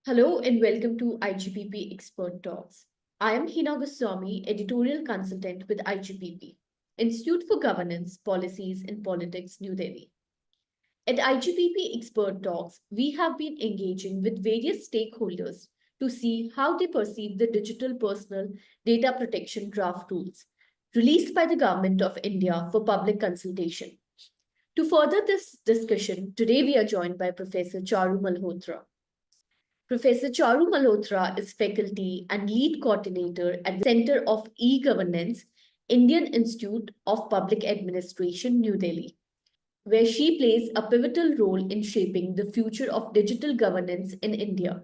Hello and welcome to IGPP Expert Talks. I am Heena Goswami, Editorial Consultant with IGPP, Institute for Governance, Policies and Politics, New Delhi. At IGPP Expert Talks, we have been engaging with various stakeholders to see how they perceive the digital personal data protection draft rules released by the Government of India for public consultation. To further this discussion, today we are joined by Professor Charru Malhotra. Professor Charru Malhotra is faculty and lead coordinator at the Center of E-Governance, Indian Institute of Public Administration, New Delhi, where she plays a pivotal role in shaping the future of digital governance in India.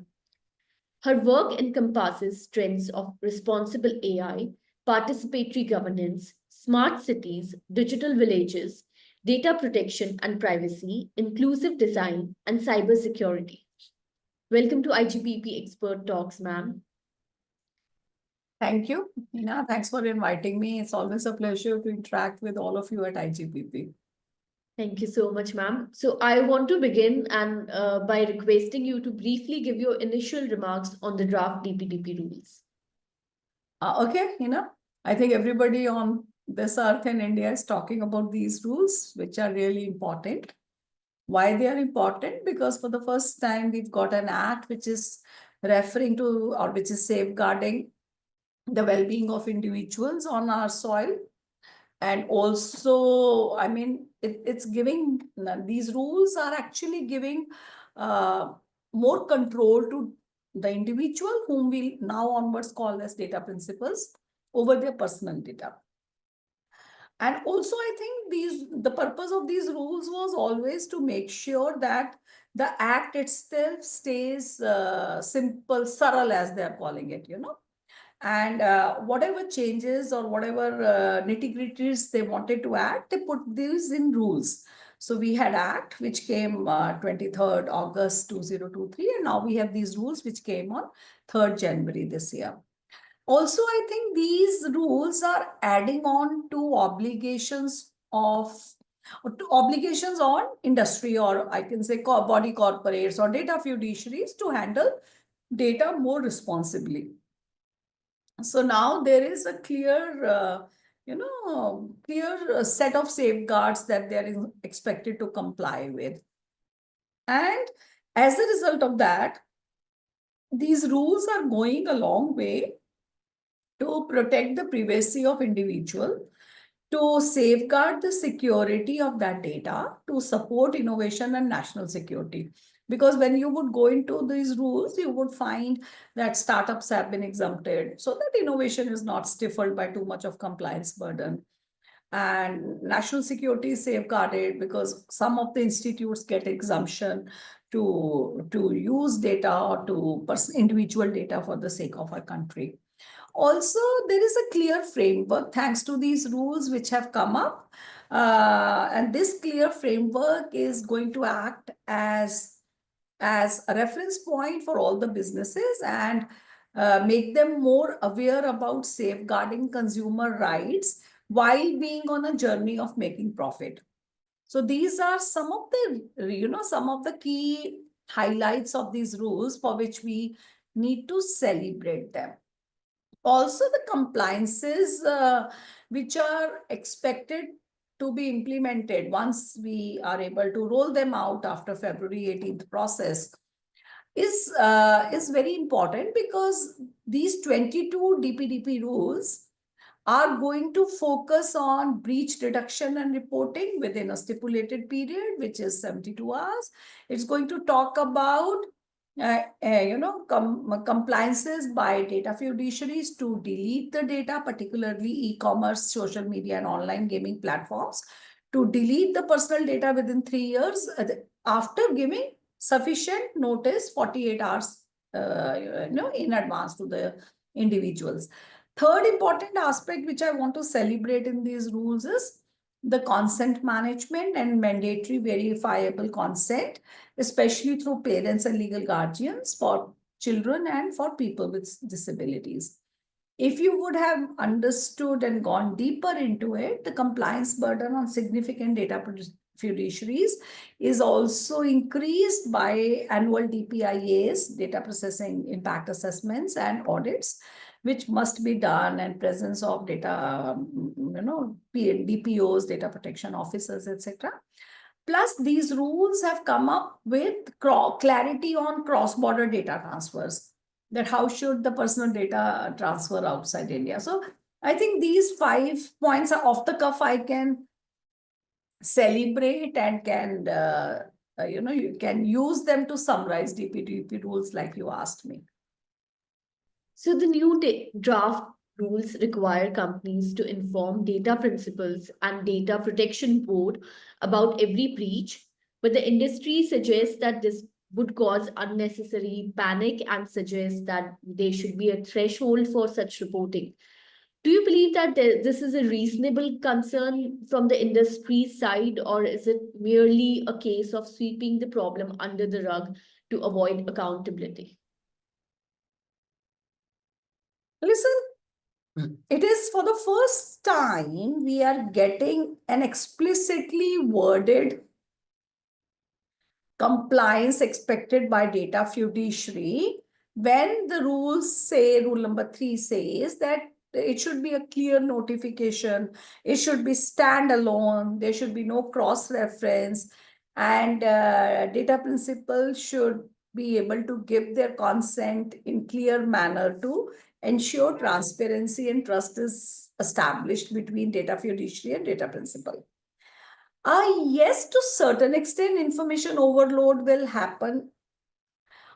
Her work encompasses trends of responsible AI, participatory governance, smart cities, digital villages, data protection and privacy, inclusive design, and cybersecurity. Welcome to IGPP Expert Talks, ma'am. Thank you, Heena. Thanks for inviting me. It's always a pleasure to interact with all of you at IGPP. Thank you so much, ma'am. So I want to begin and by requesting you to briefly give your initial remarks on the draft DPDP rules. Okay, Heena. I think everybody on this earth in India is talking about these rules, which are really important. Why they are important? Because for the first time, we've got an act which is referring to or which is safeguarding the well-being of individuals on our soil. And also, I mean, it's giving, these rules are actually giving more control to the individual, whom we now onwards call as data principals, over their personal data. And also, I think the purpose of these rules was always to make sure that the act itself stays simple, subtle, as they're calling it, and whatever changes or whatever nitty-gritties they wanted to add, they put these in rules. So we had Act, which came 23rd August 2023, and now we have these rules which came on 3rd January this year. Also, I think these rules are adding on to obligations on industry, or I can say body corporates or data fiduciaries, to handle data more responsibly. So now there is a clear, clear set of safeguards that they are expected to comply with. And as a result of that, these rules are going a long way to protect the privacy of individual, to safeguard the security of that data, to support innovation and national security. Because when you would go into these rules, you would find that startups have been exempted, so that innovation is not stifled by too much of compliance burden. And national security is safeguarded because some of the institutes get exemption to use data or to individual data for the sake of our country. Also, there is a clear framework thanks to these rules which have come up. And this clear framework is going to act as a reference point for all the businesses and make them more aware about safeguarding consumer rights while being on a journey of making profit. So these are some of the key highlights of these rules for which we need to celebrate them. Also, the compliances which are expected to be implemented once we are able to roll them out after February 18th process is very important, because these 22 DPDP rules are going to focus on breach detection and reporting within a stipulated period, which is 72 hours. It's going to talk about compliances by data fiduciaries to delete the data, particularly e-commerce, social media, and online gaming platforms, to delete the personal data within 3 years after giving sufficient notice, 48 hours, in advance to the individuals. Third important aspect which I want to celebrate in these rules is the consent management and mandatory verifiable consent, especially through parents and legal guardians for children and for people with disabilities. If you would have understood and gone deeper into it, the compliance burden on significant data fiduciaries is also increased by annual DPIAs, data processing impact assessments and audits, which must be done, and presence of data, DPOs, data protection officers, etc. Plus, these rules have come up with clarity on cross-border data transfers, that how should the personal data transfer outside India. So I think these 5 points are off the cuff. I can celebrate and can, you can use them to summarize DPDP rules like you asked me. So the new draft rules require companies to inform data principals and data protection board about every breach, but the industry suggests that this would cause unnecessary panic and suggests that there should be a threshold for such reporting. Do you believe that this is a reasonable concern from the industry side, or is it merely a case of sweeping the problem under the rug to avoid accountability? Listen, it is for the first time we are getting an explicitly worded compliance expected by data fiduciary, when the rules say, rule number 3 says that it should be a clear notification, it should be standalone, there should be no cross-reference, and data principal should be able to give their consent in clear manner to ensure transparency and trust is established between data fiduciary and data principal. Yes, to certain extent, information overload will happen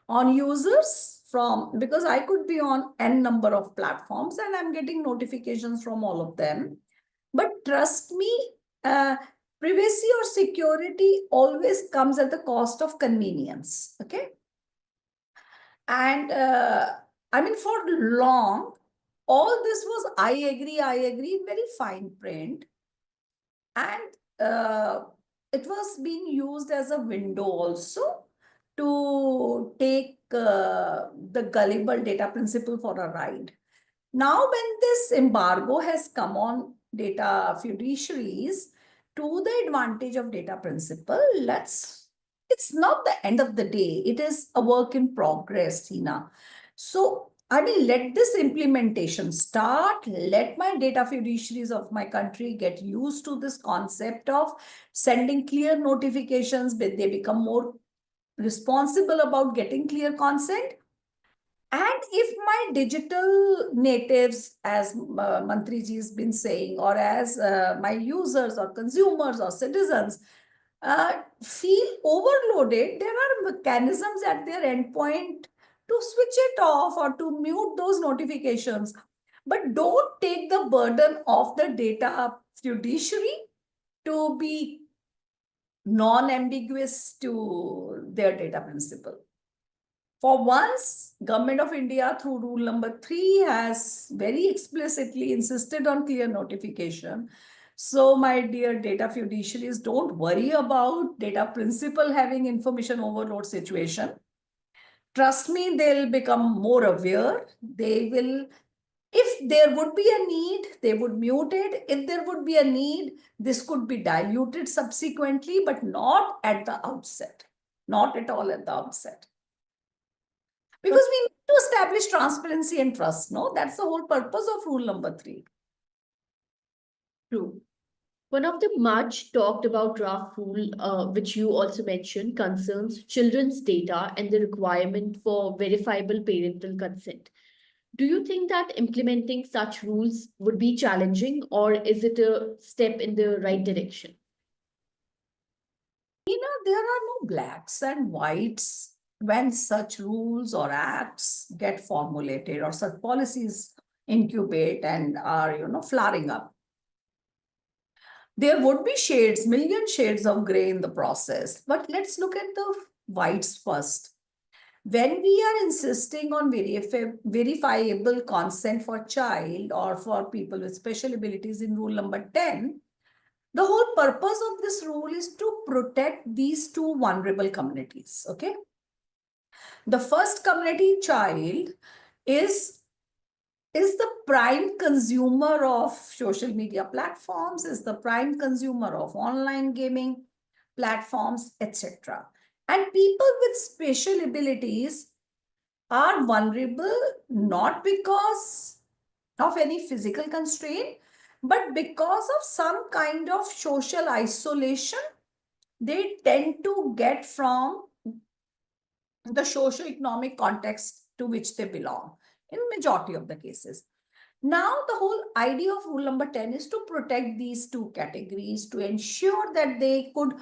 on users because I could be on n number of platforms and I'm getting notifications from all of them. But trust me, privacy or security always comes at the cost of convenience. Okay. And I mean, for long, all this was I agree, very fine print. And it was being used as a window also to take the gullible data principal for a ride. Now, when this embargo has come on data fiduciaries to the advantage of data principal, it's not the end of the day. It is a work in progress, Heena. So I mean, let this implementation start. Let my data fiduciaries of my country get used to this concept of sending clear notifications, but they become more responsible about getting clear consent. And if my digital natives, as Mantriji has been saying, or as my users or consumers or citizens feel overloaded, there are mechanisms at their endpoint to switch it off or to mute those notifications. But don't take the burden of the data fiduciary to be non-ambiguous to their data principle. For once, Government of India through rule number 3 has very explicitly insisted on clear notification. So my dear data fiduciaries, don't worry about data principal having information overload situation. Trust me, they'll become more aware. They will, if there would be a need, they would mute it. If there would be a need, this could be diluted subsequently, but not at the outset. Not at all at the outset. Because we need to establish transparency and trust, no? That's the whole purpose of rule number 3. True. One of the much talked about draft rule, which you also mentioned, concerns children's data and the requirement for verifiable parental consent. Do you think that implementing such rules would be challenging, or is it a step in the right direction? There are no blacks and whites when such rules or acts get formulated or such policies incubate and are, flaring up. There would be shades, million shades of gray in the process. But let's look at the whites first. When we are insisting on verifiable consent for child or for people with special abilities in rule number 10, the whole purpose of this rule is to protect these two vulnerable communities, okay? The first community, child, is the prime consumer of social media platforms, is the prime consumer of online gaming. platforms, etc. And people with special abilities are vulnerable not because of any physical constraint, but because of some kind of social isolation they tend to get from the socio-economic context to which they belong in majority of the cases. Now, the whole idea of rule number 10 is to protect these two categories, to ensure that they could,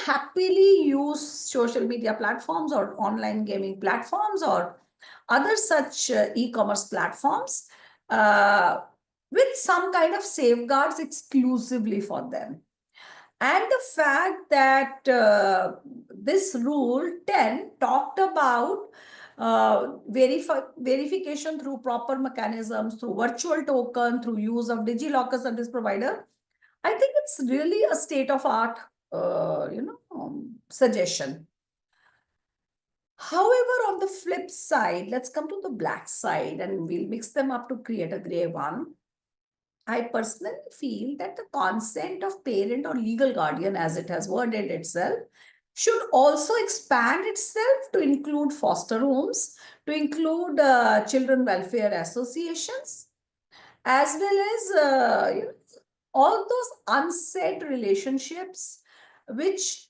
happily use social media platforms or online gaming platforms or other such e-commerce platforms uh, with some kind of safeguards exclusively for them. And the fact that this rule 10 talked about verification through proper mechanisms, through virtual token, through use of DigiLocker service provider, I think it's really a state of art, suggestion. However, on the flip side, let's come to the black side and we'll mix them up to create a gray one. I personally feel that the consent of parent or legal guardian, as it has worded itself, should also expand itself to include foster homes, to include children welfare associations, as well as all those unsaid relationships which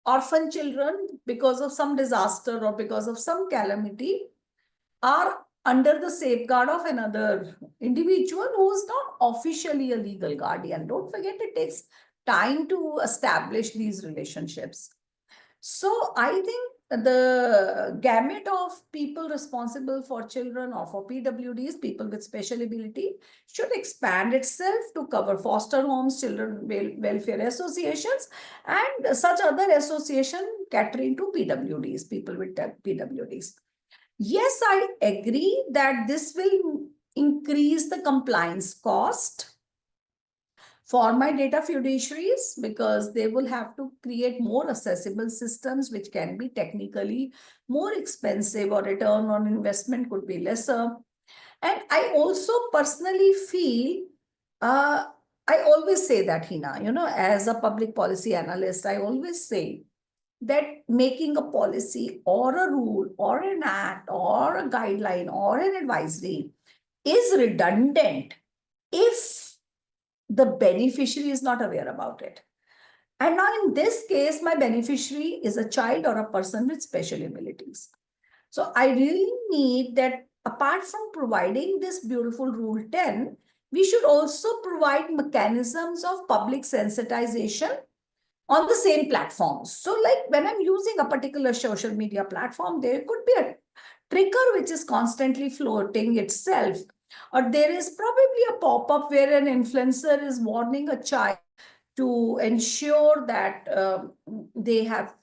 orphan children, because of some disaster or because of some calamity, are under the safeguard of another individual who is not officially a legal guardian. Don't forget, it takes time to establish these relationships. So I think the gamut of people responsible for children or for PWDs, people with special ability, should expand itself to cover foster homes, children welfare associations, and such other association catering to PWDs, people with PWDs. Yes, I agree that this will increase the compliance cost for my data fiduciaries because they will have to create more accessible systems which can be technically more expensive or return on investment could be lesser. And I also personally feel, I always say that, Heena, as a public policy analyst, I always say that making a policy or a rule or an act or a guideline or an advisory is redundant if the beneficiary is not aware about it. And now in this case, my beneficiary is a child or a person with special abilities. So I really need that apart from providing this beautiful rule 10, we should also provide mechanisms of public sensitization on the same platforms. So like when I'm using a particular social media platform, there could be a trigger which is constantly floating itself. Or there is probably a pop-up where an influencer is warning a child to ensure that they have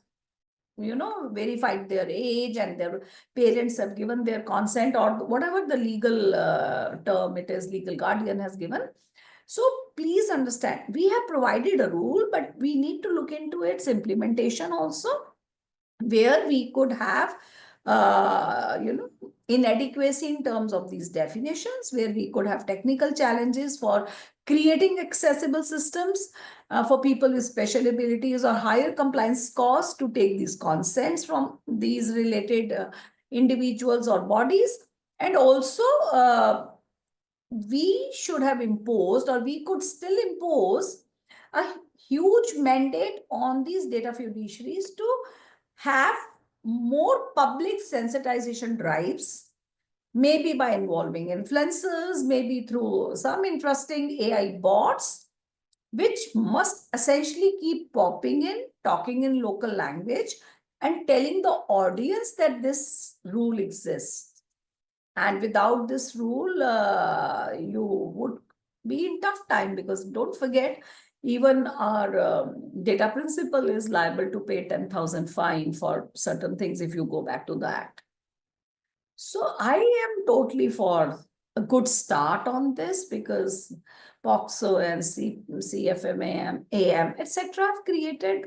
verified their age and their parents have given their consent or whatever the legal term it is, legal guardian has given. So please understand, we have provided a rule, but we need to look into its implementation also, where we could have, inadequacy in terms of these definitions, where we could have technical challenges for creating accessible systems for people with special abilities or higher compliance costs to take these consents from these related individuals or bodies. And also, we should have imposed, or we could still impose, a huge mandate on these data fiduciaries to have more public sensitization drives, maybe by involving influencers, maybe through some interesting AI bots, which must essentially keep popping in, talking in local language, and telling the audience that this rule exists. And without this rule, you would be in tough time, because don't forget, even our data principal is liable to pay 10,000 fine for certain things if you go back to the act. So I am totally for a good start on this, because POXO and CFMAM, AM, etc. have created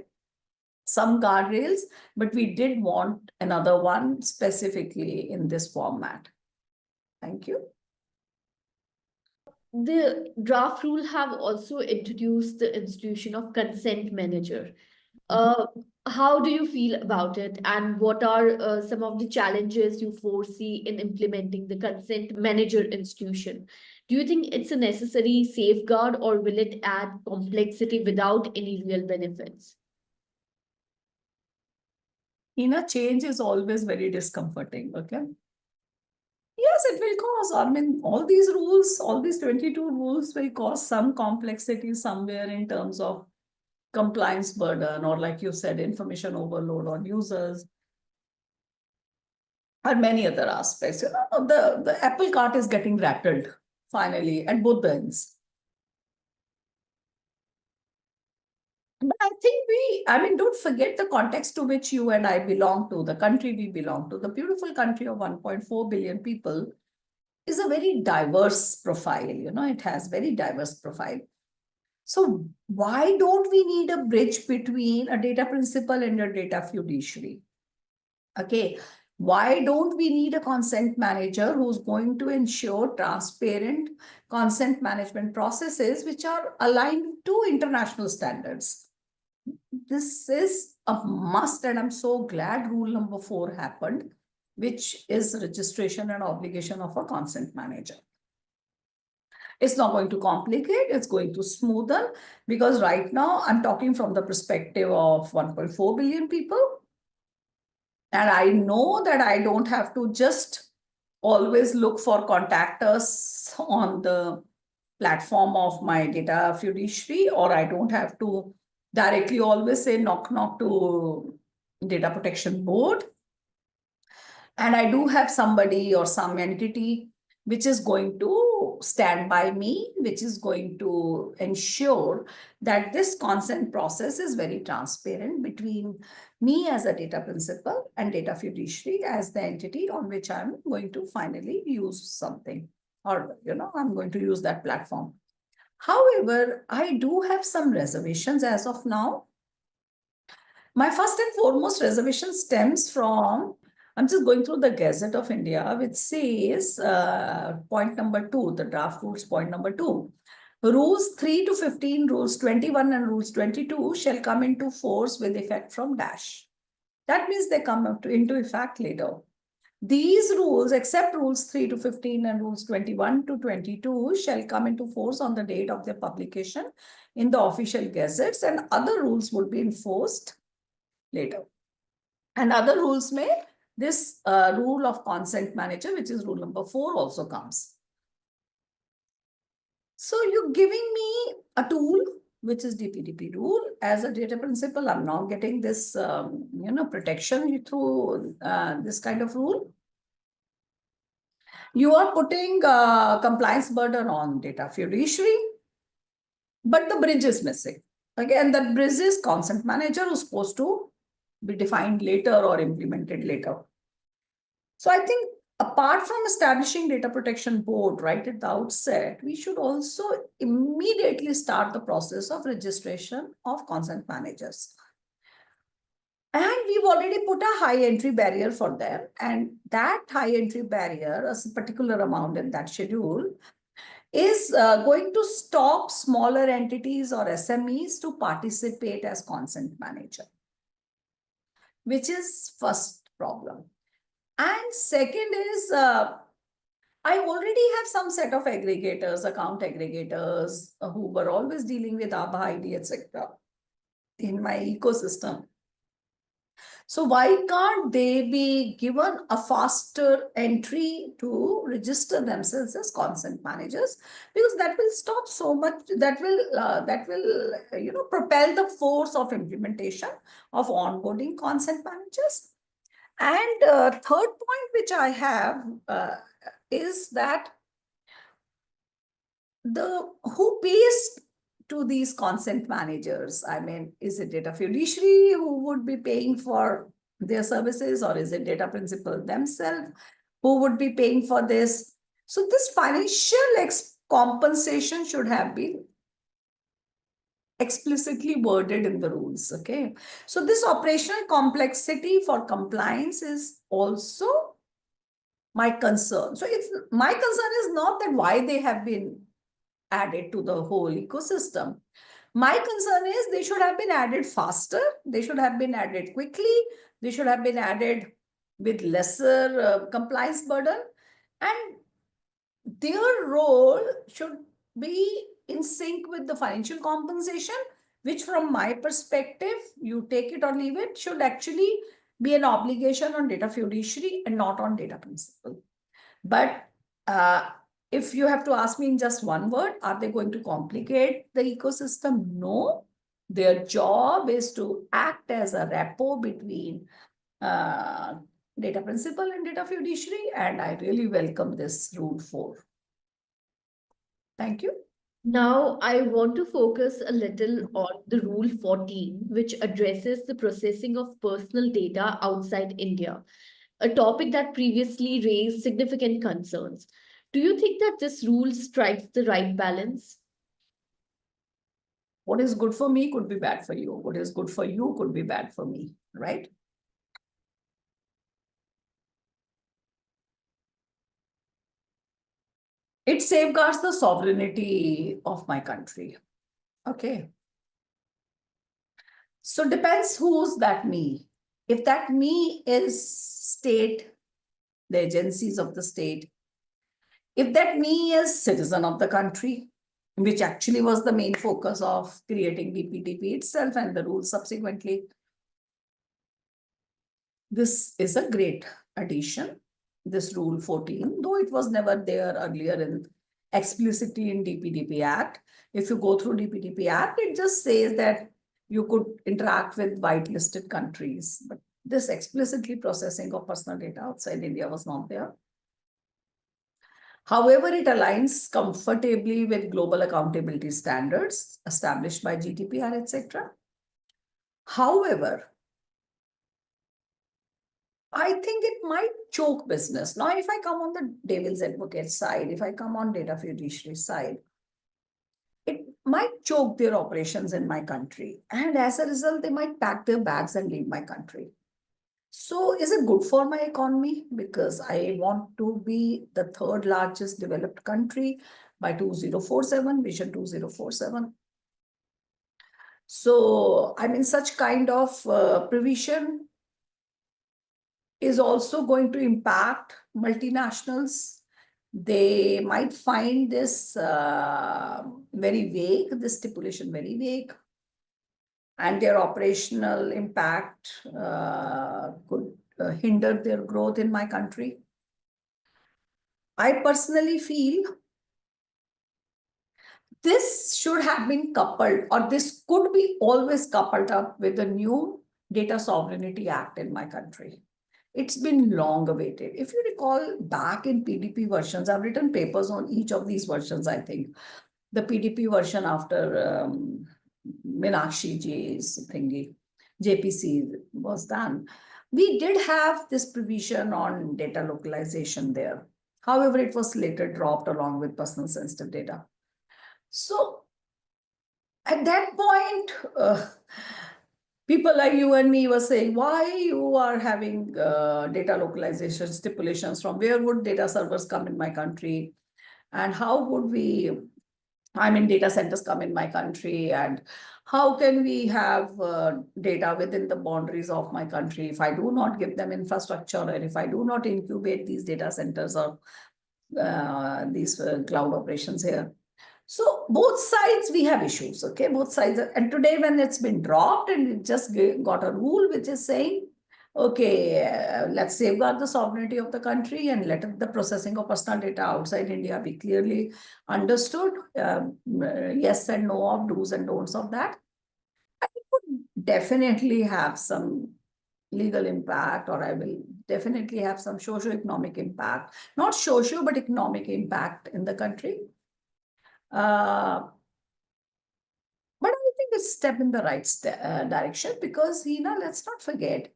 some guardrails, but we did want another one specifically in this format. Thank you. The draft rule have also introduced the institution of consent manager. How do you feel about it, and what are some of the challenges you foresee in implementing the consent manager institution? Do you think it's a necessary safeguard, or will it add complexity without any real benefits? Change is always very discomforting. Okay. Yes, it will cause. I mean, all these rules, all these 22 rules will cause some complexity somewhere in terms of compliance burden, or like you said, information overload on users, and many other aspects. The apple cart is getting rattled finally at both ends. But I mean, don't forget the context to which you and I belong to, the country we belong to, the beautiful country of 1.4 billion people is a very diverse profile. It has very diverse profile. So why don't we need a bridge between a data principal and a data fiduciary? Okay. Why don't we need a consent manager who's going to ensure transparent consent management processes which are aligned to international standards? This is a must, and I'm so glad rule number 4 happened, which is registration and obligation of a consent manager. It's not going to complicate, it's going to smoothen, because right now I'm talking from the perspective of 1.4 billion people. And I know that I don't have to just always look for contact us on the platform of my data fiduciary, or I don't have to directly always say knock knock to data protection board. And I do have somebody or some entity which is going to stand by me, which is going to ensure that this consent process is very transparent between me as a data principal and data fiduciary as the entity on which I'm going to finally use something, or I'm going to use that platform. However, I do have some reservations as of now. My first and foremost reservation stems from, I'm just going through the Gazette of India, which says point number 2, the draft rules point number 2. Rules 3 to 15, rules 21 and rules 22 shall come into force with effect from dash. That means they come into effect later. These rules, except rules 3 to 15 and rules 21 to 22, shall come into force on the date of their publication in the official gazettes, and other rules would be enforced later. And other rules may, this rule of consent manager, which is rule number 4, also comes. So you're giving me a tool, which is DPDP rule. As a data principal, I'm now getting this, protection through this kind of rule. You are putting compliance burden on data fiduciary, but the bridge is missing. Again, that bridge is consent manager who's supposed to be defined later or implemented later. So I think apart from establishing data protection board right at the outset, we should also immediately start the process of registration of consent managers. And we've already put a high entry barrier for them. And that high entry barrier, a particular amount in that schedule, is going to stop smaller entities or SMEs to participate as consent manager, which is first problem. And second is, I already have some set of aggregators, account aggregators, who were always dealing with ABHA ID, etc. in my ecosystem. So why can't they be given a faster entry to register themselves as consent managers? Because that will stop so much, that will propel the force of implementation of onboarding consent managers. And third point which I have is that who pays to these consent managers? I mean, is it data fiduciary who would be paying for their services, or is it data principal themselves who would be paying for this? So this financial compensation should have been explicitly worded in the rules. Okay. So this operational complexity for compliance is also my concern. So my concern is not that why they have been added to the whole ecosystem, My concern is they should have been added faster. They should have been added quickly. They should have been added with lesser compliance burden. And their role should be in sync with the financial compensation, which from my perspective, you take it or leave it, should actually be an obligation on data fiduciary and not on data principal. But if you have to ask me in just one word, are they going to complicate the ecosystem? No. Their job is to act as a rapport between data principal and data fiduciary, and I really welcome this Rule 4. Thank you. Now, I want to focus a little on the Rule 14, which addresses the processing of personal data outside India, a topic that previously raised significant concerns. Do you think that this rule strikes the right balance? What is good for me could be bad for you. What is good for you could be bad for me, right? It safeguards the sovereignty of my country. Okay. So depends who's that me. If that me is state, the agencies of the state, if that me is citizen of the country, which actually was the main focus of creating DPDP itself and the rules subsequently, this is a great addition, this Rule 14, though it was never there earlier in explicitly in DPDP Act. If you go through DPDP Act, it just says that you could interact with whitelisted countries, but this explicitly processing of personal data outside India was not there. However, it aligns comfortably with global accountability standards established by GDPR, etc. However, I think it might choke business. Now, if I come on the devil's advocate side, if I come on data fiduciary side, it might choke their operations in my country. And as a result, they might pack their bags and leave my country. So is it good for my economy? Because I want to be the third largest developed country by 2047, Vision 2047. So, I mean, such kind of provision is also going to impact multinationals. They might find this very vague, this stipulation very vague, and their operational impact could hinder their growth in my country. I personally feel this should have been coupled, or this could be always coupled up with the new Data Sovereignty Act in my country. It's been long awaited. If you recall back in PDP versions, I've written papers on each of these versions, I think. The PDP version after Meenakshi Ji's thingy, JPC was done. We did have this provision on data localization there. However, it was later dropped along with personal sensitive data. So at that point, people like you and me were saying, why you are having data localization stipulations? From where would data servers come in my country? And how would we, I mean, data centers come in my country? And how can we have data within the boundaries of my country if I do not give them infrastructure, and if I do not incubate these data centers or these cloud operations here? So both sides, we have issues, okay? Both sides. And today when it's been dropped and it just got a rule which is saying, okay, let's safeguard the sovereignty of the country and let the processing of personal data outside India be clearly understood. Yes and no of do's and don'ts of that. I would definitely have some legal impact, or I will definitely have some socio-economic impact, not socio, but economic impact in the country. But I think it's a step in the right direction, because, Heena, let's not forget,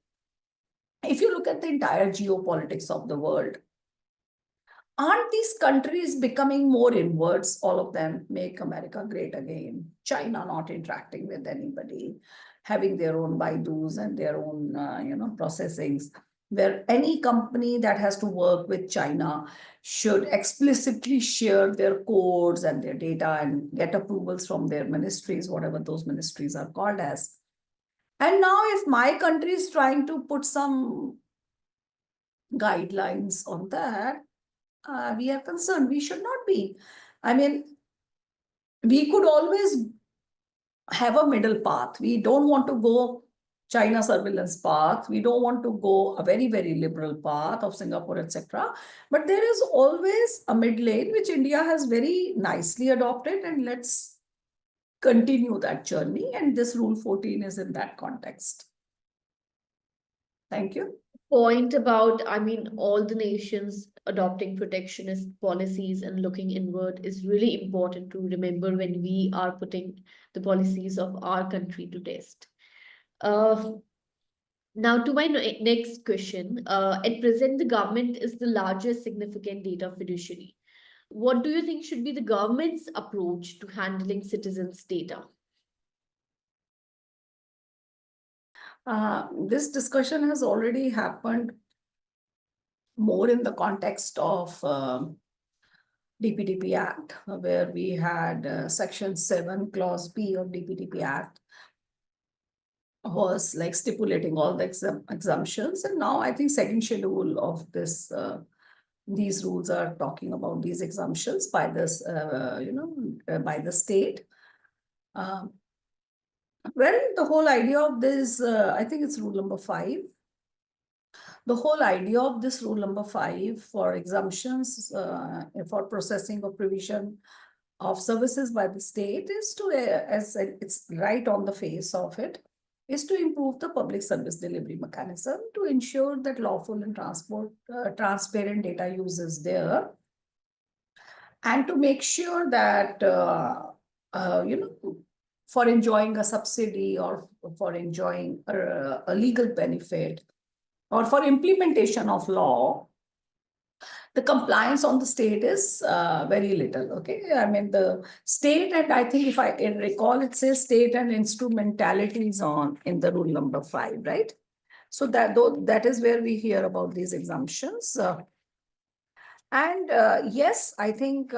if you look at the entire geopolitics of the world, aren't these countries becoming more inwards? All of them, make America great again. China not interacting with anybody, having their own Baidus and their own, processings. where any company that has to work with China should explicitly share their codes and their data and get approvals from their ministries, whatever those ministries are called as. And now if my country is trying to put some guidelines on that, we are concerned. We should not be. I mean, we could always have a middle path. We don't want to go China surveillance path. We don't want to go a very, very liberal path of Singapore, etc. But there is always a mid lane, which India has very nicely adopted. And let's continue that journey. And this Rule 14 is in that context. Thank you. Point about, I mean, all the nations adopting protectionist policies and looking inward is really important to remember when we are putting the policies of our country to test. Now to my next question. At present, the government is the largest significant data fiduciary. What do you think should be the government's approach to handling citizens' data? This discussion has already happened more in the context of DPDP Act, where we had Section 7, Clause B of DPDP Act was like stipulating all the exemptions. And now I think second schedule of this, these rules are talking about these exemptions by this, by the state. Well, the whole idea of this, I think it's rule number 5. The whole idea of this rule number 5 for exemptions for processing or provision of services by the state is to, as it's right on the face of it, is to improve the public service delivery mechanism to ensure that lawful and transparent data use is there, and to make sure that for enjoying a subsidy or for enjoying a legal benefit or for implementation of law, the compliance on the state is very little. Okay, I mean the state, and I think if I recall, it says state and instrumentalities on in the rule number 5, right? So that is where we hear about these exemptions. Yes, I think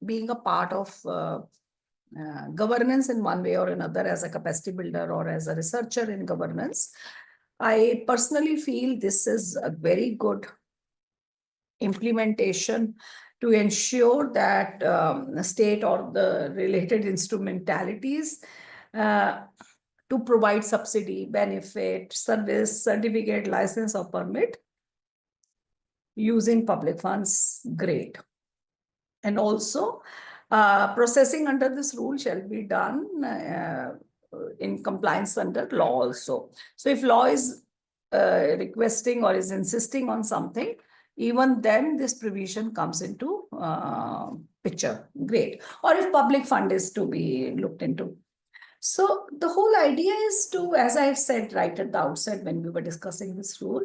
being a part of governance in one way or another, as a capacity builder or as a researcher in governance, I personally feel this is a very good implementation to ensure that the state or the related instrumentalities to provide subsidy, benefit, service, certificate, license or permit using public funds, great. And also processing under this rule shall be done in compliance under law also. So if law is requesting or is insisting on something, even then this provision comes into picture, great. Or if public fund is to be looked into. So the whole idea is to, as I said right at the outset when we were discussing this rule,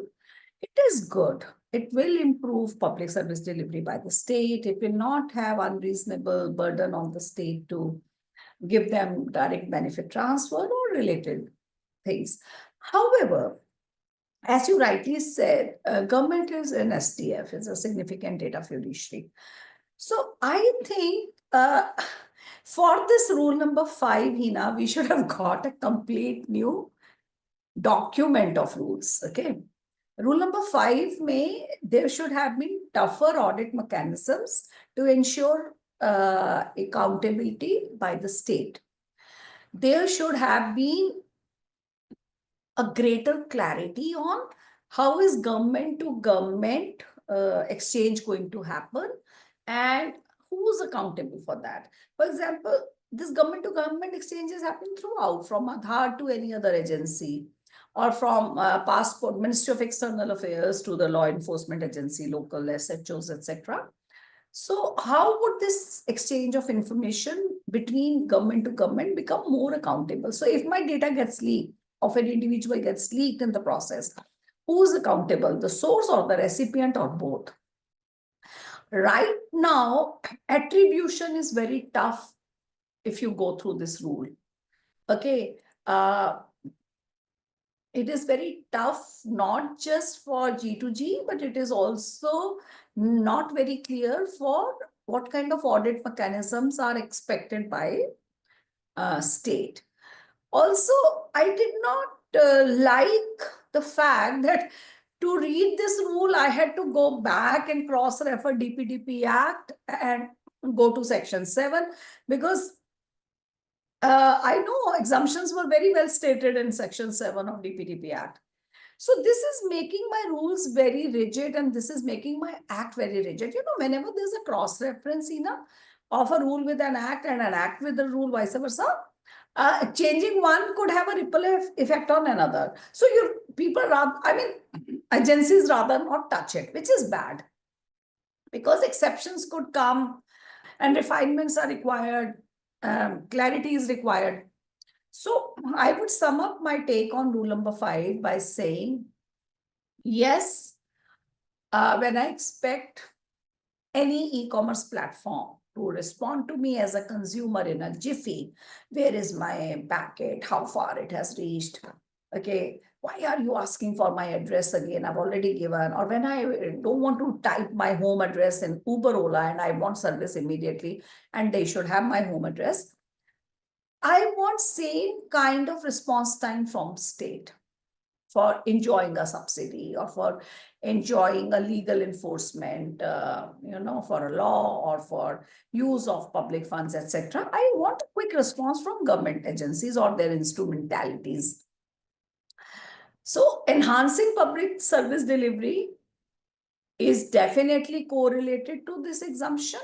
it is good. It will improve public service delivery by the state. It will not have unreasonable burden on the state to give them direct benefit transfer or related things. However, as you rightly said, government is an SDF, is a significant data fiduciary. So I think for this rule number 5, Heena, we should have got a complete new document of rules. Okay. Rule number 5 there should have been tougher audit mechanisms to ensure accountability by the state. There should have been a greater clarity on how is government to government exchange going to happen and who's accountable for that. For example, this government to government exchange is happening throughout, from Aadhaar to any other agency, or from passport, Ministry of External Affairs to the law enforcement agency, local SHOs, etc. So how would this exchange of information between government to government become more accountable? So if my data gets leaked, of an individual gets leaked in the process, who's accountable, the source or the recipient or both? Right now, attribution is very tough if you go through this rule. Okay. it is very tough, not just for G2G, but it is also not very clear for what kind of audit mechanisms are expected by state. Also, I did not like the fact that to read this rule, I had to go back and cross-refer DPDP Act and go to Section 7 because I know exemptions were very well stated in Section 7 of DPDP Act. So this is making my rules very rigid and this is making my act very rigid. You know, whenever there's a cross-reference, of a rule with an act and an act with the rule, vice versa, changing one could have a ripple effect on another. So agencies rather not touch it, which is bad because exceptions could come and refinements are required, clarity is required. So I would sum up my take on rule number 5 by saying, yes, when I expect any e-commerce platform to respond to me as a consumer in a jiffy, where is my packet, how far it has reached, okay, why are you asking for my address again, I've already given, or when I don't want to type my home address in Uber Ola and I want service immediately and they should have my home address, I want same kind of response time from state for enjoying a subsidy or for enjoying a legal enforcement, for a law or for use of public funds, etc. I want a quick response from government agencies or their instrumentalities. So enhancing public service delivery is definitely correlated to this exemption.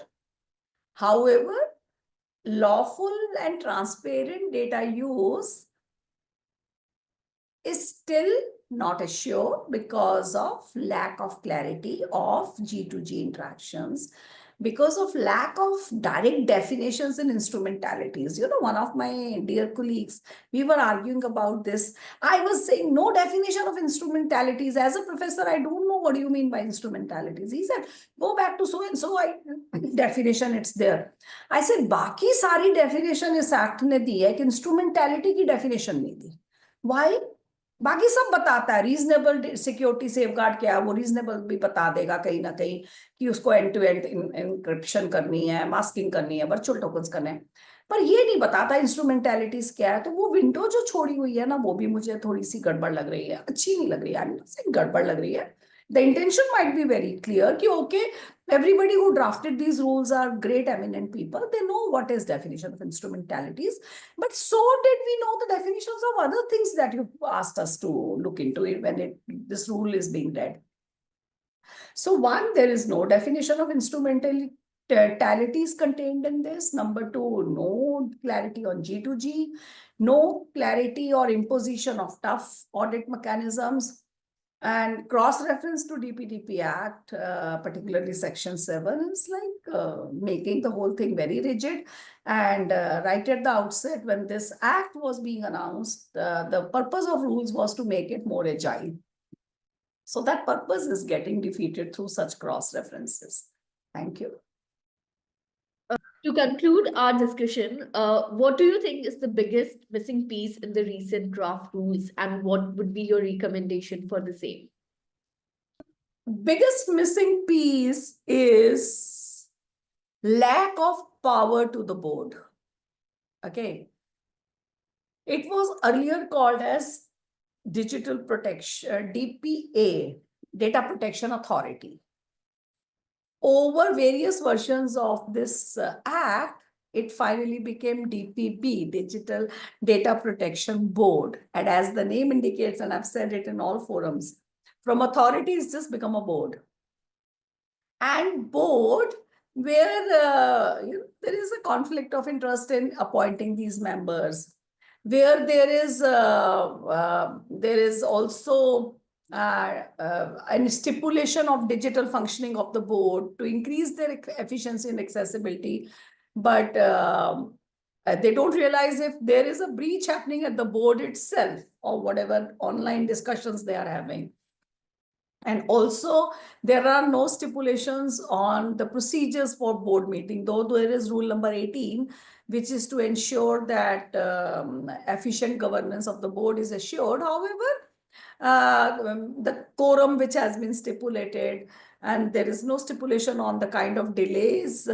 However, lawful and transparent data use is still not assured because of lack of clarity of G2G interactions, because of lack of direct definitions and instrumentalities. You know, one of my dear colleagues, we were arguing about this. I was saying no definition of instrumentalities. As a professor, I don't know what do you mean by instrumentalities. He said, go back to so and so definition, it's there. I said, बाकी सारी definition इस act ने दी है, कि instrumentality की definition नहीं दी. Why? बाकी सब बताता है, रीजनेबल सिक्योरिटी सेफगार्ड क्या है वो रीजनेबल भी बता देगा कहीं ना कहीं कि उसको एंड टू एंड इंक्रिप्शन करनी है, मास्किंग करनी है, वर्चुअल टोकन्स करने हैं, पर ये नहीं बताता इंस्ट्रूमेंटैलिटीज क्या है. तो वो विंडो जो छोड़ी हुई है ना, वो भी मुझे थोड़ी सी गड़बड़ लग रही है, अच्छी नहीं लग रही है, गड़बड़ लग रही है. The intention might be very clear कि okay, everybody who drafted these rules are great eminent people, they know what is definition of instrumentalities, but so did we know the definitions of other things that you asked us to look into it when this rule is being read. So one, there is no definition of instrumentalities contained in this. Number two, no clarity on G2G, no clarity or imposition of tough audit mechanisms. And cross-reference to DPDP Act, particularly Section 7, is like making the whole thing very rigid. And right at the outset, when this act was being announced, the purpose of rules was to make it more agile. So that purpose is getting defeated through such cross-references. Thank you. To conclude our discussion, what do you think is the biggest missing piece in the recent draft rules, and what would be your recommendation for the same? Biggest missing piece is lack of power to the board. Okay. It was earlier called as Digital Protection, DPA, Data Protection Authority. Over various versions of this act, it finally became DPB, Digital Data Protection Board. And as the name indicates, and I've said it in all forums, from authority, it's just become a board. And board where there is a conflict of interest in appointing these members, where there is also a stipulation of digital functioning of the board to increase their efficiency and accessibility, but they don't realize if there is a breach happening at the board itself or whatever online discussions they are having. And also, there are no stipulations on the procedures for board meeting, though there is rule number 18, which is to ensure that efficient governance of the board is assured. However, the quorum which has been stipulated, and there is no stipulation on the kind of delays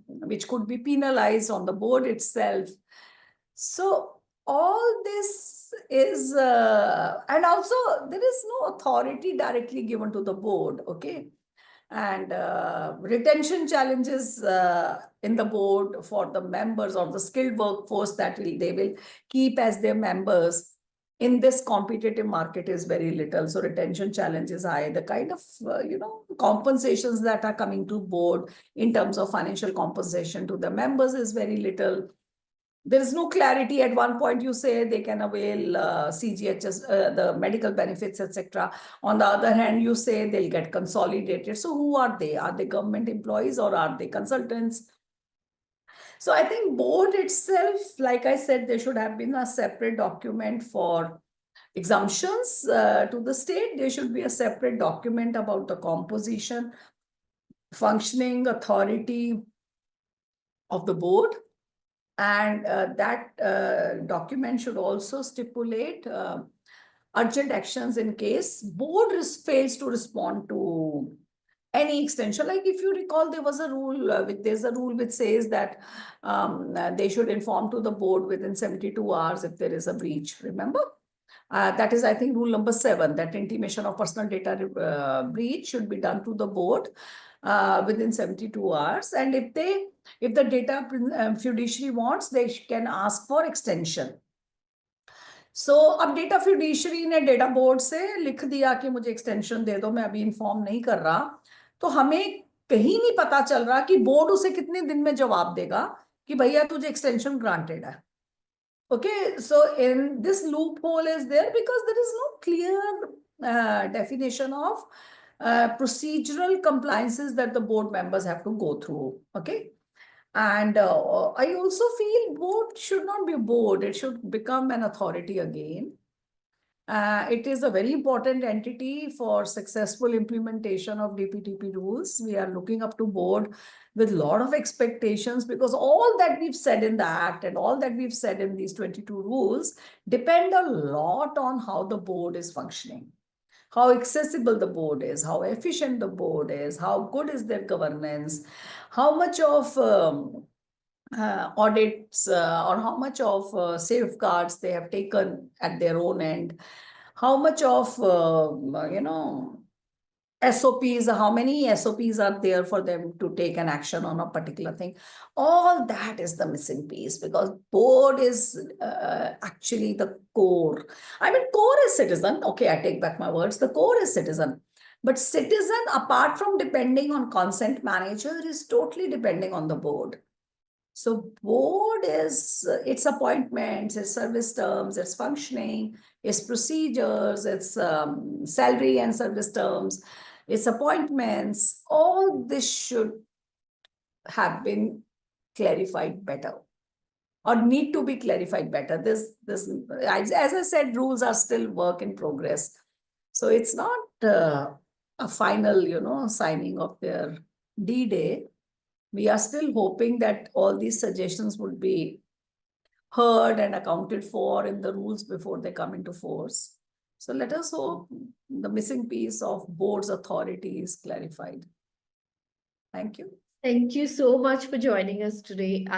which could be penalized on the board itself. So all this is, and also there is no authority directly given to the board, okay? And retention challenges in the board for the members or the skilled workforce that they will keep as their members in this competitive market is very little. So retention challenge is high. The kind of, compensations that are coming to board in terms of financial compensation to the members is very little. There is no clarity. At one point you say they can avail CGHS, the medical benefits, etc. On the other hand, you say they'll get consolidated. So who are they? Are they government employees or are they consultants? So I think board itself, like I said, there should have been a separate document for exemptions to the state. There should be a separate document about the composition, functioning, authority of the board. And that document should also stipulate urgent actions in case board fails to respond to any extension. Like if you recall, there was a rule, there's a rule which says that they should inform to the board within 72 hours if there is a breach, remember? That is, I think, rule number 7, that intimation of personal data breach should be done to the board within 72 hours. And if the data fiduciary wants, they can ask for extension. So अब data fiduciary ने data board से लिख दिया कि मुझे extension दे दो, मैं अभी इन्फॉर्म नहीं कर रहा, तो हमें कहीं नहीं पता चल रहा कि बोर्ड उसे कितने दिन में जवाब देगा कि भैया तुझे एक्सटेंशन ग्रांटेड है. Okay, so in this loophole is there because there is no clear definition of procedural compliances that the board members have to go through. Okay. And I also feel board should not be a board. It should become an authority again. It is a very important entity for successful implementation of DPDP rules. We are looking up to board with a lot of expectations because all that we've said in the Act and all that we've said in these 22 rules depend a lot on how the board is functioning, how accessible the board is, how efficient the board is, how good is their governance, how much of audits or how much of safeguards they have taken at their own end, how much of, SOPs, how many SOPs are there for them to take an action on a particular thing. All that is the missing piece because board is actually the core. I mean, core is citizen. Okay, I take back my words. The core is citizen. But citizen, apart from depending on consent manager, is totally depending on the board. So board is its appointments, its service terms, its functioning, its procedures, its salary and service terms, its appointments. All this should have been clarified better or need to be clarified better. This, as I said, rules are still work in progress. So it's not a final, signing of their D-Day. We are still hoping that all these suggestions would be heard and accounted for in the rules before they come into force. So let us hope the missing piece of board's authority is clarified. Thank you. Thank you so much for joining us today.